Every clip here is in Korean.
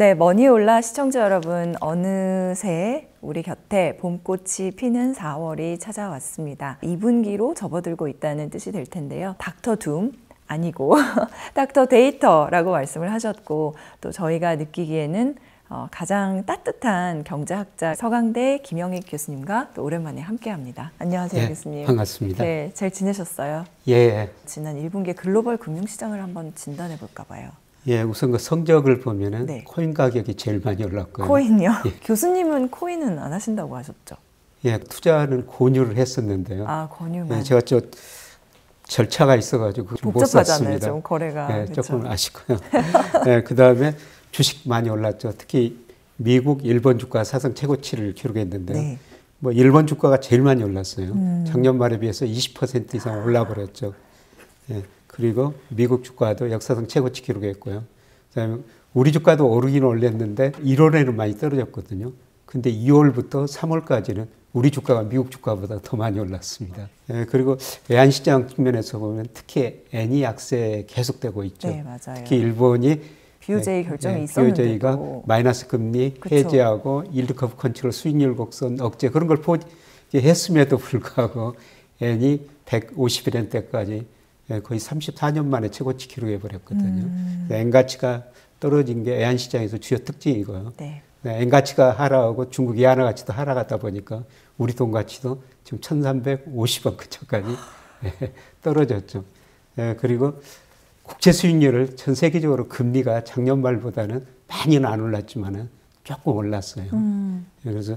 네, 머니올라 시청자 여러분, 어느새 우리 곁에 봄꽃이 피는 4월이 찾아왔습니다. 2분기로 접어들고 있다는 뜻이 될 텐데요. 닥터 둠 아니고 닥터 데이터라고 말씀을 하셨고, 또 저희가 느끼기에는 가장 따뜻한 경제학자 서강대 김영익 교수님과 또 오랜만에 함께합니다. 안녕하세요, 교수님. 반갑습니다. 네, 잘 지내셨어요? 예. 지난 1분기 글로벌 금융시장을 한번 진단해 볼까 봐요. 예, 우선 그 성적을 보면은 네. 코인 가격이 제일 많이 올랐고요. 코인요? 예. 교수님은 코인은 안 하신다고 하셨죠? 예, 투자는 권유를 했었는데요. 아, 권유만. 예, 제가 절차가 있어가지고 못 복잡하잖아요, 샀습니다. 좀 거래가. 예, 그렇죠? 조금 아쉽고요. 예, 그 다음에 주식 많이 올랐죠. 특히 미국, 일본 주가 사상 최고치를 기록했는데요. 네. 뭐 일본 주가가 제일 많이 올랐어요. 작년 말에 비해서 20% 이상 올라버렸죠. 예, 그리고 미국 주가도 역사상 최고치 기록했고요. 그다음에 우리 주가도 오르긴 올렸는데 1월에는 많이 떨어졌거든요. 근데 2월부터 3월까지는 우리 주가가 미국 주가보다 더 많이 올랐습니다. 예, 그리고 외환시장 측면에서 보면 특히 엔이 약세 계속되고 있죠. 네, 맞아요. 특히 일본이 BOJ 결정이 있었는데도. BOJ가 마이너스 금리 그쵸. 해제하고 일드 커브 컨트롤 수익률 곡선 억제 그런 걸 했음에도 불구하고 엔이 150일엔대까지 거의 34년 만에 최고치 기록해 버렸거든요. 엔 가치가 떨어진 게 외환시장에서 주요 특징이고요. 네. 엔 가치가 하락하고 중국 위안화 가치도 하락하다 보니까 우리 돈 가치도 지금 1,350원 근처까지 떨어졌죠. 그리고 국채 수익률을 전 세계적으로 금리가 작년 말보다는 많이는 안 올랐지만은 조금 올랐어요. 그래서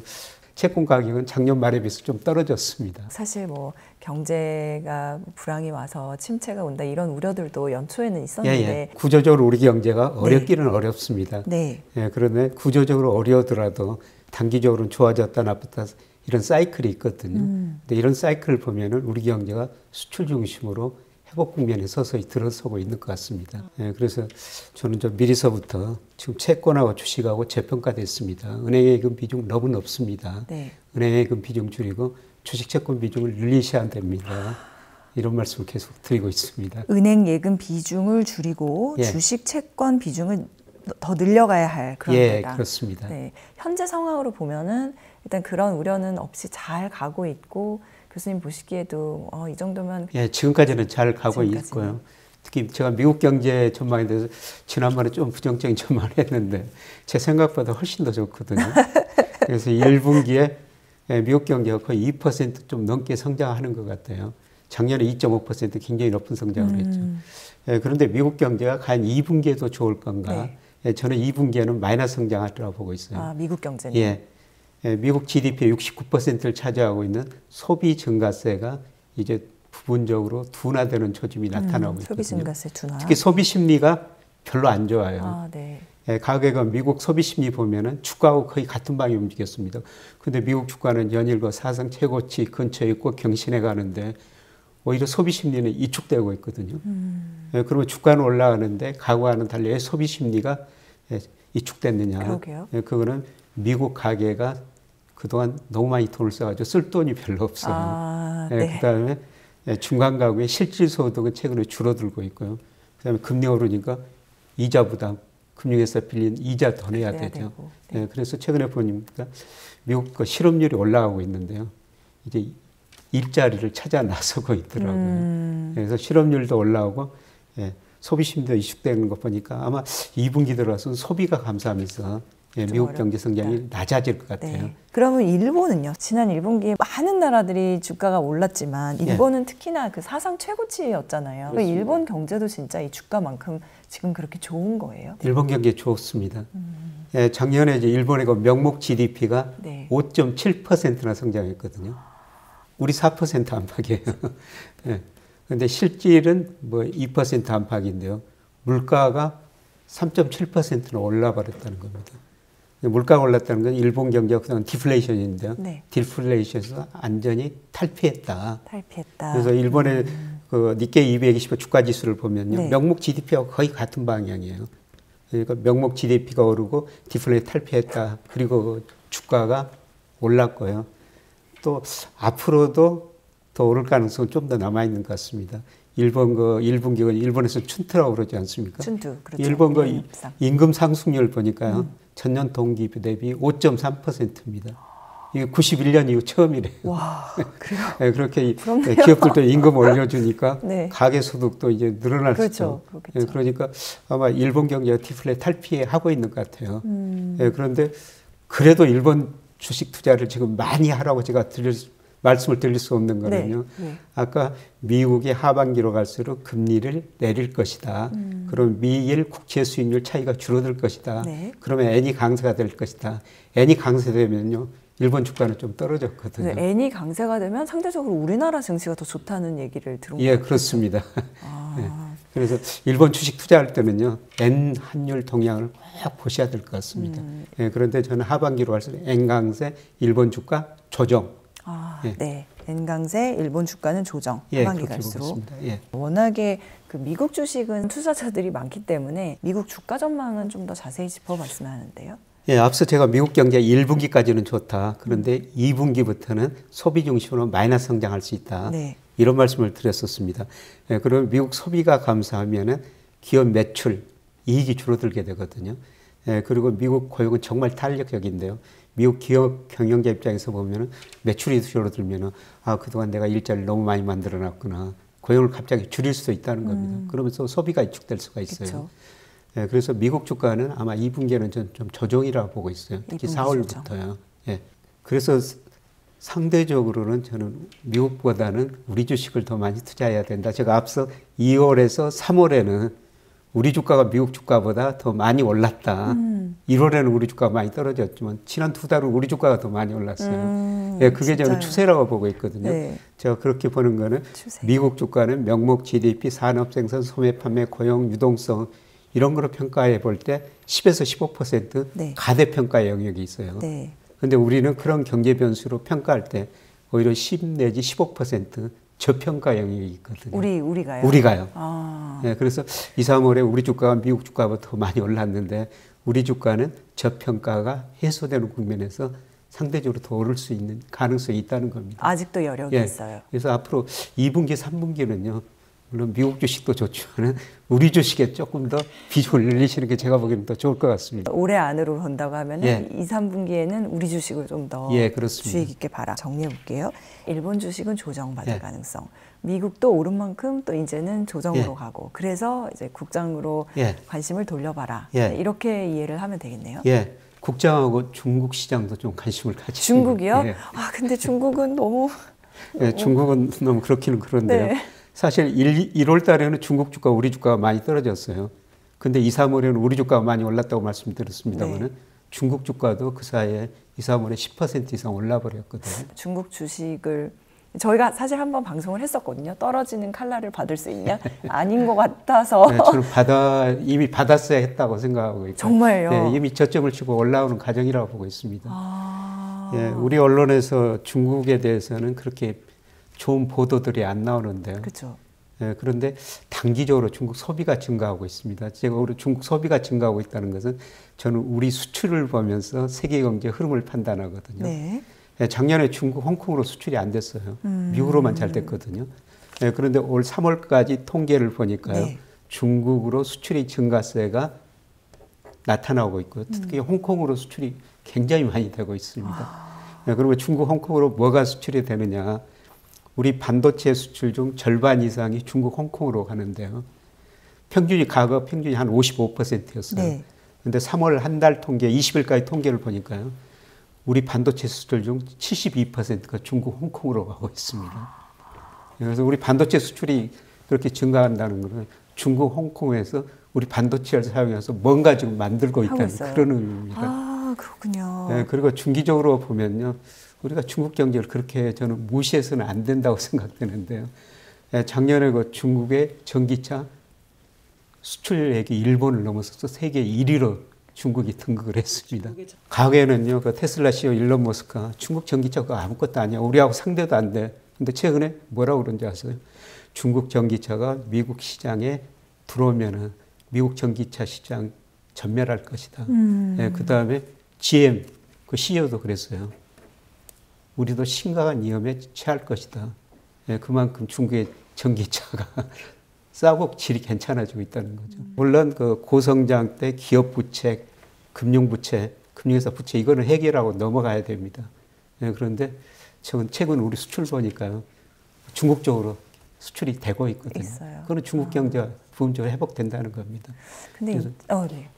채권 가격은 작년 말에 비해서 좀 떨어졌습니다. 사실 뭐 경제가 불황이 와서 침체가 온다 이런 우려들도 연초에는 있었는데. 예. 구조적으로 우리 경제가 어렵기는 어렵습니다. 네. 예, 그런데 구조적으로 어려우더라도 단기적으로는 좋아졌다 나쁘다 이런 사이클이 있거든요. 근데 이런 사이클을 보면은 우리 경제가 수출 중심으로 회복 국면에 서서히 들어서고 있는 것 같습니다. 예, 그래서 저는 좀 미리서부터 지금 채권하고 주식하고 재평가됐습니다. 은행예금 비중 너무 높습니다. 네. 은행예금 비중 줄이고 주식 채권 비중을 늘리셔야 됩니다. 이런 말씀을 계속 드리고 있습니다. 은행 예금 비중을 줄이고 예. 주식 채권 비중을 더 늘려가야 할 그런 예, 때다. 그렇습니다. 네. 현재 상황으로 보면은 일단 그런 우려는 없이 잘 가고 있고, 교수님 보시기에도 이 정도면. 예, 지금까지는 잘 가고 지금까지는. 있고요. 특히 제가 미국 경제 전망에 대해서 지난번에 좀 부정적인 전망을 했는데 제 생각보다 훨씬 더 좋거든요. 그래서 1분기에 미국 경제가 거의 2% 좀 넘게 성장하는 것 같아요. 작년에 2.5% 굉장히 높은 성장을 했죠. 예, 그런데 미국 경제가 과연 2분기에도 좋을 건가? 네. 예, 저는 2분기에는 마이너스 성장하리라고 보고 있어요. 아, 미국 경제는. 예. 미국 GDP의 69%를 차지하고 있는 소비 증가세가 이제 부분적으로 둔화되는 조짐이 나타나고 있거든요. 소비 증가세 둔화. 특히 소비 심리가 별로 안 좋아요. 아, 네. 가격은 미국 소비 심리 보면은 주가하고 거의 같은 방향에 움직였습니다. 근데 미국 주가는 연일과 사상 최고치 근처에 있고 경신해 가는데 오히려 소비 심리는 이축되고 있거든요. 그러면 주가는 올라가는데 가구와는 달리 왜 소비 심리가 이축됐느냐? 그러게요. 그거는 미국 가계가 그동안 너무 많이 돈을 써가지고 쓸 돈이 별로 없어요. 아, 네. 그다음에 중간 가구의 실질 소득은 최근에 줄어들고 있고요. 그다음에 금리 오르니까 이자 부담, 금융회사 빌린 이자 더 내야 되죠. 네. 그래서 최근에 보니까 미국 그 실업률이 올라가고 있는데요. 이제 일자리를 찾아 나서고 있더라고요. 그래서 실업률도 올라오고 소비심도 이축되는 거 보니까 아마 2분기 들어서 소비가 감소하면서 미국 경제 성장이 낮아질 것 같아요. 네. 그러면 일본은요? 지난 1분기에 많은 나라들이 주가가 올랐지만 일본은 특히나 그 사상 최고치였잖아요. 그렇습니다. 일본 경제도 진짜 이 주가만큼 지금 그렇게 좋은 거예요? 일본 경제 좋습니다. 작년에 이제 일본의 그 명목 GDP가 5.7%나 성장했거든요. 우리 4% 안팎이에요. 그런데 실질은 뭐 2% 안팎인데요. 물가가 3.7%나 올라버렸다는 겁니다. 물가가 올랐다는 건 일본 경제가 그동안 디플레이션인데요. 네. 디플레이션에서 완전히 탈피했다. 탈피했다. 그래서 일본의 그 니케이 225 주가 지수를 보면요. 네. 명목 GDP하고 거의 같은 방향이에요. 그러니까 명목 GDP가 오르고 디플레이션 탈피했다. 그리고 주가가 올랐고요. 또 앞으로도 더 오를 가능성은 좀 더 남아있는 것 같습니다. 일본 그 1분기가 일본에서 춘트라고 그러지 않습니까? 춘투. 그렇죠. 일본 그 일본입상. 임금 상승률 보니까요. 전년 동기 대비 5.3%입니다. 이게 91년 이후 처음이래요. 와, 그래요? 네, 그렇게 부럽네요. 기업들도 임금 올려주니까 네. 가계 소득도 이제 늘어날 수 있죠. 그렇죠. 그렇겠죠. 그러니까 아마 일본 경제가 디플레 탈피하고 있는 것 같아요. 그런데 그래도 일본 주식 투자를 지금 많이 하라고 제가 말씀을 드릴 수 없는 거는요. 네. 아까 미국이 하반기로 갈수록 금리를 내릴 것이다. 그럼 미일 국채 수익률 차이가 줄어들 것이다. 네. 그러면 엔이 강세가 될 것이다. 엔이 강세되면요. 일본 주가는 좀 떨어졌거든요. 네, 엔이 강세가 되면 상대적으로 우리나라 증시가 더 좋다는 얘기를 들은 것 예, 같아요. 그렇습니다. 아, 네. 그래서 일본 주식 투자할 때는요, 엔 환율 동향을 꼭 보셔야 될 것 같습니다. 예, 그런데 저는 하반기로 갈수록 엔 강세, 일본 주가 조정. 예. 네. 엔 강세, 일본 주가는 조정. 예, 하반기 그렇게 갈수록. 보겠습니다. 예. 워낙에 그 미국 주식은 투자자들이 많기 때문에 미국 주가 전망은 좀 더 자세히 짚어봤으면 하는데요. 예, 앞서 제가 미국 경제 1분기까지는 좋다. 그런데 2분기부터는 소비 중심으로 마이너스 성장할 수 있다. 네. 이런 말씀을 드렸었습니다. 예, 그러면 미국 소비가 감소하면은 기업 매출, 이익이 줄어들게 되거든요. 예, 그리고 미국 고용은 정말 탄력적인데요. 미국 기업 경영자 입장에서 보면은 매출이 줄어들면은 아, 그동안 내가 일자리를 너무 많이 만들어 놨구나. 고용을 갑자기 줄일 수도 있다는 겁니다. 그러면서 소비가 위축될 수가 있어요. 그쵸. 예, 그래서 미국 주가는 아마 2분기에는 좀 조정이라고 보고 있어요. 특히 2분기 4월부터요. 예. 그래서 상대적으로는 저는 미국보다는 우리 주식을 더 많이 투자해야 된다. 제가 앞서 2월에서 3월에는 우리 주가가 미국 주가보다 더 많이 올랐다. 1월에는 우리 주가가 많이 떨어졌지만 지난 두 달은 우리 주가가 더 많이 올랐어요. 예, 그게 진짜요? 저는 추세라고 보고 있거든요. 네. 제가 그렇게 보는 거는 추세. 미국 주가는 명목 GDP, 산업 생산, 소매 판매, 고용, 유동성 이런 거로 평가해 볼 때 10에서 15% 네. 가대평가의 영역이 있어요. 네. 근데 우리는 그런 경제 변수로 평가할 때 오히려 10 내지 15% 저평가 영역이 있거든요. 우리가요? 우리가요. 아. 네, 그래서 2, 3월에 우리 주가가 미국 주가보다 더 많이 올랐는데 우리 주가는 저평가가 해소되는 국면에서 상대적으로 더 오를 수 있는 가능성이 있다는 겁니다. 아직도 여력이 예, 있어요. 그래서 앞으로 2분기, 3분기는요. 물론 미국 주식도 좋지만 우리 주식에 조금 더 비중을 늘리시는 게 제가 보기에는 더 좋을 것 같습니다. 올해 안으로 본다고 하면 예. 2, 3분기에는 우리 주식을 좀 더 예, 그렇습니다. 주의 깊게 봐라. 정리해 볼게요. 일본 주식은 조정받을 예. 가능성. 미국도 오른 만큼 또 이제는 조정으로 예. 가고 그래서 이제 국장으로 예. 관심을 돌려봐라. 예. 네, 이렇게 이해를 하면 되겠네요. 예, 국장하고 중국 시장도 좀 관심을 가지시면 중국이요? 예. 아 근데 중국은 너무 예, 중국은 너무 그렇기는 그런데요. 네. 사실 1월 달에는 중국 주가, 우리 주가가 많이 떨어졌어요. 근데 2, 3월에는 우리 주가가 많이 올랐다고 말씀드렸습니다만은 네. 중국 주가도 그 사이에 2, 3월에 10% 이상 올라버렸거든요. 중국 주식을 저희가 사실 한번 방송을 했었거든요. 떨어지는 칼날을 받을 수 있냐? 아닌 것 같아서. 네, 저는 이미 받았어야 했다고 생각하고 있고. 정말요? 네, 이미 저점을 치고 올라오는 과정이라고 보고 있습니다. 아. 예, 우리 언론에서 중국에 대해서는 그렇게 좋은 보도들이 안 나오는데요. 그렇죠. 예, 그런데 단기적으로 중국 소비가 증가하고 있습니다. 제가 우리 중국 소비가 증가하고 있다는 것은 저는 우리 수출을 보면서 세계 경제 흐름을 판단하거든요. 네. 예, 작년에 중국 홍콩으로 수출이 안 됐어요. 미국으로만 잘 됐거든요. 예, 그런데 올 3월까지 통계를 보니까요. 네. 중국으로 수출이 증가세가 나타나고 있고요. 특히 홍콩으로 수출이 굉장히 많이 되고 있습니다. 예, 그러면 중국 홍콩으로 뭐가 수출이 되느냐. 우리 반도체 수출 중 절반 이상이 중국 홍콩으로 가는데요. 과거 평균이 한 55%였어요. 네. 그런데 3월 한 달 통계, 20일까지 통계를 보니까요. 우리 반도체 수출 중 72%가 중국 홍콩으로 가고 있습니다. 그래서 우리 반도체 수출이 그렇게 증가한다는 것은 중국 홍콩에서 우리 반도체를 사용해서 뭔가 지금 만들고 있다는 그런 의미입니다. 아, 그렇군요. 네, 그리고 중기적으로 보면요. 우리가 중국 경제를 그렇게 저는 무시해서는 안 된다고 생각되는데요. 작년에 그 중국의 전기차 수출액이 일본을 넘어서서 세계 1위로 중국이 등극을 했습니다. 과거에는요, 그 테슬라 CEO 일론 머스크가 중국 전기차가 아무것도 아니야. 우리하고 상대도 안 돼. 근데 최근에 뭐라고 그런지 아세요? 중국 전기차가 미국 시장에 들어오면은 미국 전기차 시장 전멸할 것이다. 그 다음에 GM 그 CEO도 그랬어요. 우리도 심각한 위험에 처할 것이다. 그만큼 중국의 전기차가 싸고 질이 괜찮아지고 있다는 거죠. 물론 그 고성장 때 기업 부채, 금융 부채, 금융회사 부채 이거는 해결하고 넘어가야 됩니다. 예, 그런데 최근 우리 수출 보니까요. 중국 쪽으로 수출이 되고 있거든요. 있어요. 그거는 중국 경제가 부분적으로 회복된다는 겁니다. 근데 네.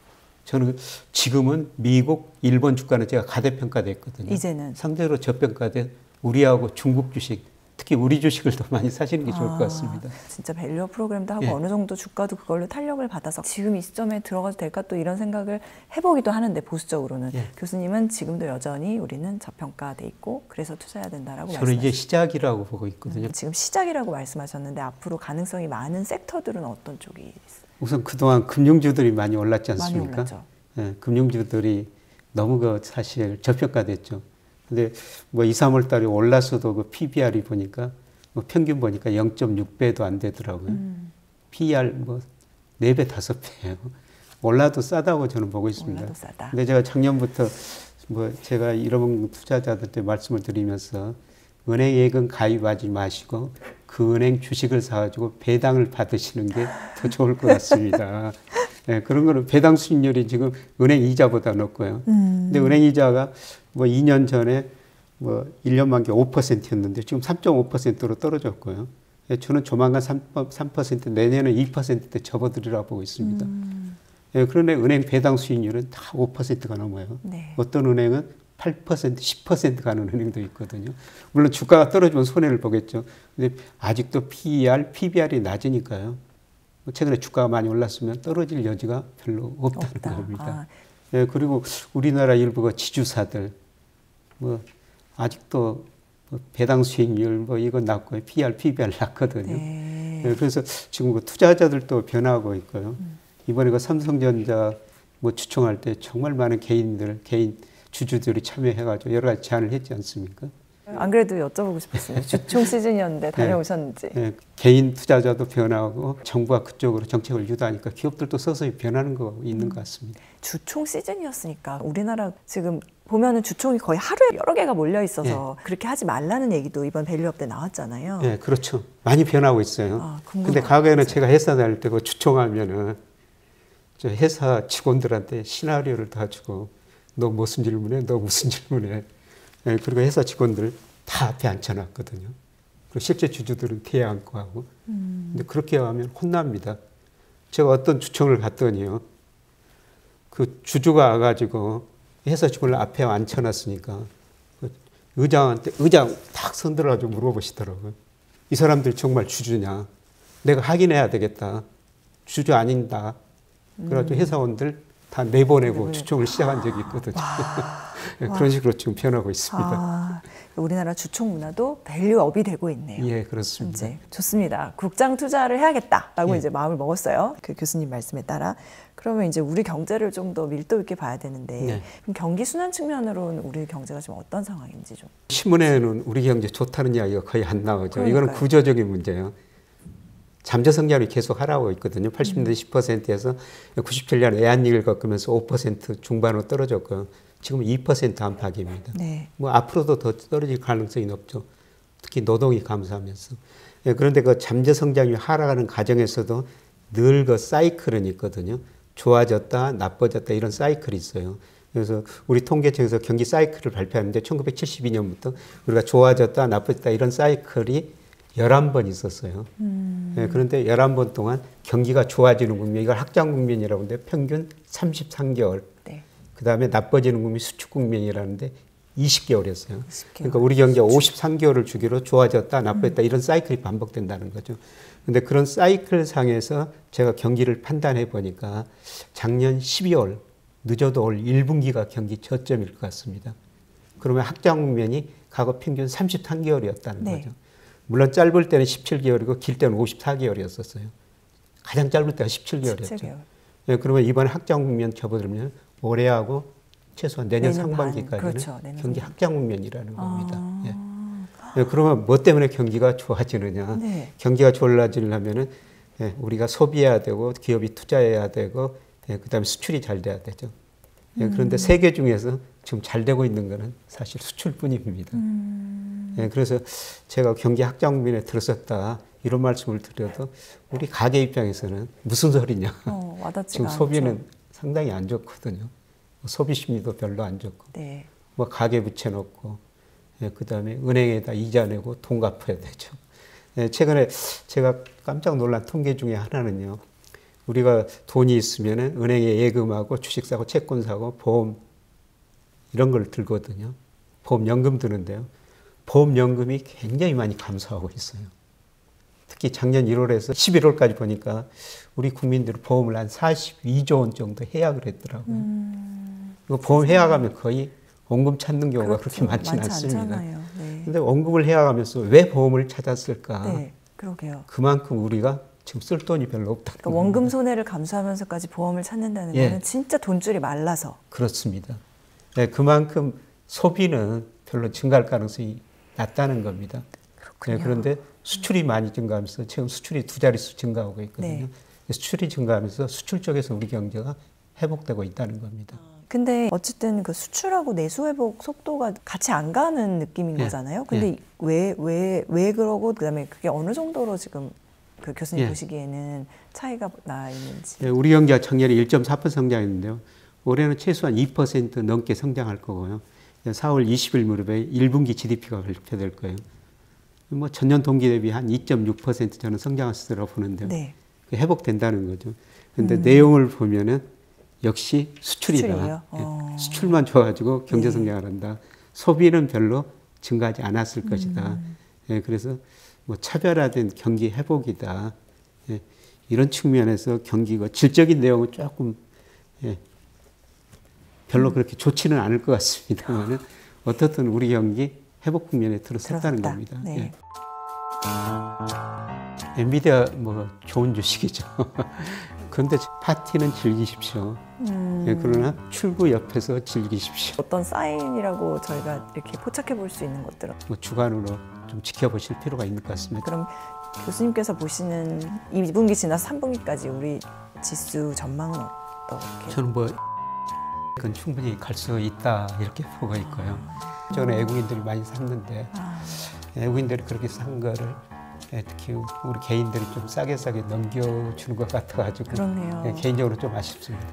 저는 지금은 미국, 일본 주가는 제가 가대평가됐거든요. 이제는 상대로 저평가된 우리하고 중국 주식, 특히 우리 주식을 더 많이 사시는 게 좋을 것 같습니다. 진짜 밸류업 프로그램도 하고 예. 어느 정도 주가도 그걸로 탄력을 받아서 지금 이 시점에 들어가도 될까 또 이런 생각을 해보기도 하는데 보수적으로는 예. 교수님은 지금도 여전히 우리는 저평가돼 있고 그래서 투자해야 된다라고 저는 이제 말씀하셨어요. 시작이라고 보고 있거든요. 지금 시작이라고 말씀하셨는데 앞으로 가능성이 많은 섹터들은 어떤 쪽이 있어요? 우선 그동안 금융주들이 많이 올랐지 않습니까? 많이 올랐죠. 예, 금융주들이 너무 사실 저평가됐죠. 근데 뭐 2, 3월 달에 올랐어도 그 PBR이 보니까 뭐 평균 보니까 0.6배도 안 되더라고요. PER 뭐 4배, 5배예요. 올라도 싸다고 저는 보고 있습니다. 올라도 싸다. 근데 제가 작년부터 뭐 제가 이런 투자자들한테 말씀을 드리면서 은행 예금 가입하지 마시고 그 은행 주식을 사가지고 배당을 받으시는 게 더 좋을 것 같습니다. 네, 그런 거는 배당 수익률이 지금 은행 이자보다 높고요. 근데 은행 이자가 뭐 2년 전에 뭐 1년 만기 5%였는데 지금 3.5%로 떨어졌고요. 예, 저는 조만간 3%, 내년은 2%대 접어들이라고 보고 있습니다. 예, 그런데 은행 배당 수익률은 다 5%가 넘어요. 네. 어떤 은행은 8%, 10% 가는 은행도 있거든요. 물론 주가가 떨어지면 손해를 보겠죠. 근데 아직도 PER, PBR이 낮으니까요. 최근에 주가가 많이 올랐으면 떨어질 여지가 별로 없다는 겁니다. 예, 그리고 우리나라 일부가 지주사들, 뭐, 아직도 뭐 배당 수익률, 뭐, 이건 낮고요. PER, PBR 낮거든요. 네. 예, 그래서 지금 그 투자자들도 변화하고 있고요. 이번에 그 삼성전자 뭐 추총할 때 정말 많은 개인 주주들이 참여해가지고 여러 가지 제안을 했지 않습니까? 안 그래도 여쭤보고 싶었어요. 주총 시즌이었는데 다녀오셨는지. 네, 개인 투자자도 변하고 정부가 그쪽으로 정책을 유도하니까 기업들도 서서히 변하는 거 있는 것 같습니다. 주총 시즌이었으니까 우리나라 지금 보면은 주총이 거의 하루에 여러 개가 몰려 있어서 그렇게 하지 말라는 얘기도 이번 밸류업 때 나왔잖아요. 네, 그렇죠. 많이 변하고 있어요. 근데 과거에는 제가 회사 다닐 때 그 주총하면은 저 회사 직원들한테 시나리오를 다 주고 너 무슨 질문해? 너 무슨 질문해? 네, 그리고 회사 직원들 다 앞에 앉혀놨거든요. 그리고 실제 주주들은 뒤에 앉고 하고. 근데 그렇게 하면 혼납니다. 제가 어떤 주총을 갔더니요. 그 주주가 와가지고 회사 직원을 앞에 앉혀놨으니까 그 의장한테 의장 탁 손들어가지고 물어보시더라고요. 이 사람들 정말 주주냐? 내가 확인해야 되겠다. 주주 아닌다. 그래가지고 회사원들 다 내보내고 주총을 시작한 적이 있거든요. 그런 식으로 지금 변하고 있습니다. 우리나라 주총 문화도 밸류업이 되고 있네요. 예, 그렇습니다. 현재. 좋습니다. 국장 투자를 해야겠다라고 이제 마음을 먹었어요. 그 교수님 말씀에 따라. 그러면 이제 우리 경제를 좀 더 밀도 있게 봐야 되는데 그럼 경기 순환 측면으로는 우리 경제가 지금 어떤 상황인지 좀. 신문에는 우리 경제 좋다는 이야기가 거의 안 나오죠. 그러니까요. 이거는 구조적인 문제예요. 잠재 성장을 계속 하라고 있거든요. 80년대 10%에서 97년 애한위기를 겪으면서 5% 중반으로 떨어졌고요. 지금 2% 안팎입니다. 네. 뭐 앞으로도 더 떨어질 가능성이 높죠. 특히 노동이 감소하면서. 예, 그런데 그 잠재 성장이 하락하는 과정에서도 늘 그 사이클은 있거든요. 좋아졌다, 나빠졌다 이런 사이클이 있어요. 그래서 우리 통계청에서 경기 사이클을 발표하는데 1972년부터 우리가 좋아졌다, 나빠졌다 이런 사이클이 11번 있었어요. 네, 그런데 11번 동안 경기가 좋아지는 국면, 이걸 확장 국면이라고 하는데 평균 33개월. 네. 그 다음에 나빠지는 국면이 수축 국면이라는데 20개월이었어요. 20개월. 그러니까 우리 경기가 53개월을 주기로 좋아졌다, 나빠졌다 이런 사이클이 반복된다는 거죠. 근데 그런 사이클 상에서 제가 경기를 판단해 보니까 작년 12월, 늦어도 올 1분기가 경기 저점일 것 같습니다. 그러면 확장 국면이 과거 평균 33개월이었다는 네. 거죠. 물론 짧을 때는 17개월이고 길 때는 54개월이었었어요. 가장 짧을 때가 17개월이었죠. 17개월. 예, 그러면 이번 확장 국면 접어들면 올해하고 최소한 내년 상반기까지는 그렇죠. 내년 경기 상반기. 확장 국면이라는 겁니다. 예. 예, 그러면 뭐 때문에 경기가 좋아지느냐? 네. 경기가 좋아지려면은 우리가 소비해야 되고 기업이 투자해야 되고 그다음에 수출이 잘 돼야 되죠. 예, 그런데 세계 중에서 지금 잘 되고 있는 거는 사실 수출뿐입니다. 예, 그래서 제가 경기 학장면에 들었었다 이런 말씀을 드려도 우리 가게 입장에서는 무슨 소리냐. 지금 소비는 않죠. 상당히 안 좋거든요. 소비 심리도 별로 안 좋고, 네. 뭐 가게 붙여놓고, 예, 그다음에 은행에다 이자 내고 돈 갚아야 되죠. 예, 최근에 제가 깜짝 놀란 통계 중에 하나는요. 우리가 돈이 있으면 은행에 예금하고 주식 사고 채권 사고 보험 이런 걸 들거든요. 보험연금 드는데요. 보험연금이 굉장히 많이 감소하고 있어요. 특히 작년 1월에서 11월까지 보니까 우리 국민들이 보험을 한 42조 원 정도 해약을 했더라고요. 이거 보험 해약하면 거의 원금 찾는 경우가 그렇죠. 그렇게 많지는 많지 않습니다. 않잖아요. 네. 근데 원금을 해약하면서 왜 보험을 찾았을까? 네, 그러게요. 그만큼 우리가 지금 쓸 돈이 별로 없다는 그러니까 원금 손해를 감수하면서까지 보험을 찾는다는 예. 거는 진짜 돈줄이 말라서. 그렇습니다. 네, 그만큼 소비는 별로 증가할 가능성이 낮다는 겁니다. 그렇군요. 네, 그런데 수출이 많이 증가하면서 지금 수출이 2자릿수 증가하고 있거든요. 네. 수출이 증가하면서 수출 쪽에서 우리 경제가 회복되고 있다는 겁니다. 근데 어쨌든 그 수출하고 내수 회복 속도가 같이 안 가는 느낌인 예. 거잖아요. 근데 예. 왜 그러고 그다음에 그게 어느 정도로 지금 그 교수님 예. 보시기에는 차이가 나 있는지. 네, 우리 경제가 작년에 1.4% 성장했는데요. 올해는 최소한 2% 넘게 성장할 거고요. 4월 20일 무렵에 1분기 GDP가 발표될 거예요. 뭐 전년 동기 대비 한 2.6% 저는 성장할 수라고 보는데요. 네. 회복된다는 거죠. 그런데 내용을 보면은 역시 수출이다. 수출이에요? 예, 수출만 좋아가지고 경제 성장을 한다. 소비는 별로 증가하지 않았을 것이다. 예, 그래서 뭐 차별화된 경기 회복이다. 예, 이런 측면에서 경기가 질적인 내용은 조금 별로 그렇게 좋지는 않을 것 같습니다만은 어떻든 우리 경기 회복 국면에 들어섰다는 겁니다. 네. 예. 엔비디아 뭐 좋은 주식이죠. 그런데 파티는 즐기십시오. 예, 그러나 출구 옆에서 즐기십시오. 어떤 사인이라고 저희가 이렇게 포착해 볼 수 있는 것들은 뭐 주관으로 좀 지켜보실 필요가 있는 것 같습니다. 그럼 교수님께서 보시는 2분기 지나서 3분기까지 우리 지수 전망은 어떻게? 저는 뭐 그건 충분히 갈 수 있다 이렇게 보고 있고요. 저는 외국인들이 많이 샀는데 외국인들이 그렇게 산 거를 특히 우리 개인들이 좀 싸게 넘겨주는 것 같아가지고 그렇네요. 개인적으로 좀 아쉽습니다.